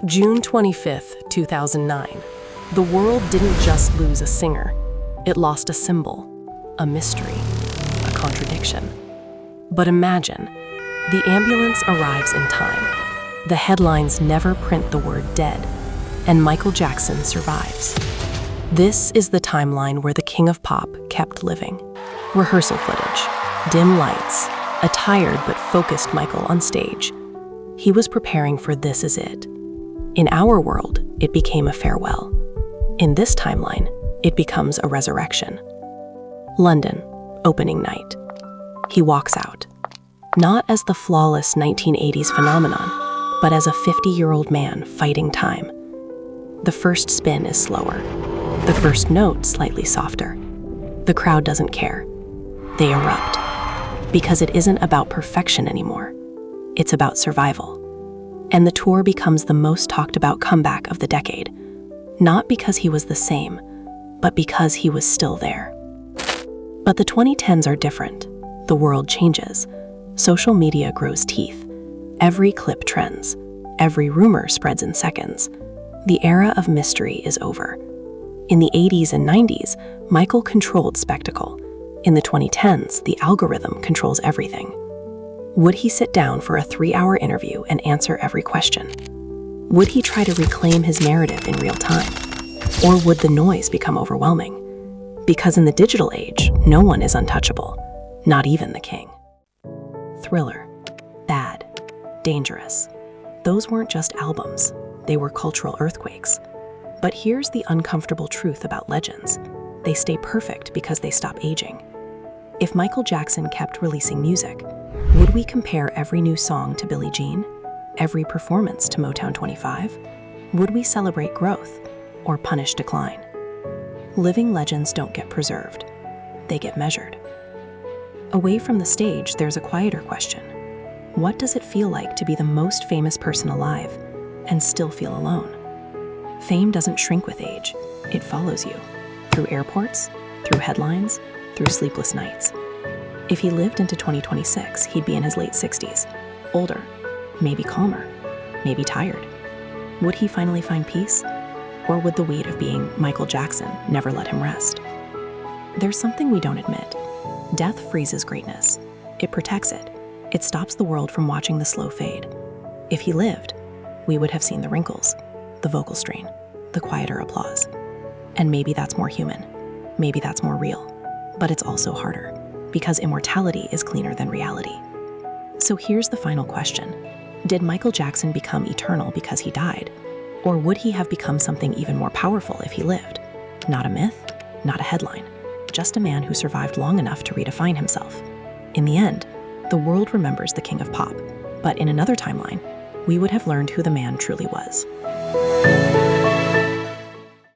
June 25th, 2009. The world didn't just lose a singer. It lost a symbol, a mystery, a contradiction. But imagine, the ambulance arrives in time. The headlines never print the word dead, and Michael Jackson survives. This is the timeline where the King of Pop kept living. Rehearsal footage, dim lights, a tired but focused Michael on stage. He was preparing for This Is It. In our world, it became a farewell. In this timeline, it becomes a resurrection. London, opening night. He walks out, not as the flawless 1980s phenomenon, but as a 50-year-old man fighting time. The first spin is slower, the first note slightly softer. The crowd doesn't care. They erupt, because it isn't about perfection anymore. It's about survival. And the tour becomes the most talked about comeback of the decade, not because he was the same, but because he was still there. But the 2010s are different. The world changes. Social media grows teeth. Every clip trends. Every rumor spreads in seconds. The era of mystery is over. In the 80s and 90s, Michael controlled spectacle. In the 2010s, the algorithm controls everything. Would he sit down for a 3-hour interview and answer every question? Would he try to reclaim his narrative in real time? Or would the noise become overwhelming? Because in the digital age, no one is untouchable, not even the king. Thriller, bad, dangerous. Those weren't just albums, they were cultural earthquakes. But here's the uncomfortable truth about legends. They stay perfect because they stop aging. If Michael Jackson kept releasing music, would we compare every new song to Billie Jean? Every performance to Motown 25? Would we celebrate growth or punish decline? Living legends don't get preserved. They get measured. Away from the stage, there's a quieter question. What does it feel like to be the most famous person alive and still feel alone? Fame doesn't shrink with age. It follows you. Through airports, through headlines, through sleepless nights. If he lived into 2026, he'd be in his late 60s, older, maybe calmer, maybe tired. Would he finally find peace? Or would the weight of being Michael Jackson never let him rest? There's something we don't admit. Death freezes greatness. It protects it. It stops the world from watching the slow fade. If he lived, we would have seen the wrinkles, the vocal strain, the quieter applause. And maybe that's more human. Maybe that's more real. But it's also harder, because immortality is cleaner than reality. So here's the final question. Did Michael Jackson become eternal because he died? Or would he have become something even more powerful if he lived? Not a myth, not a headline, just a man who survived long enough to redefine himself. In the end, the world remembers the King of Pop, but in another timeline, we would have learned who the man truly was.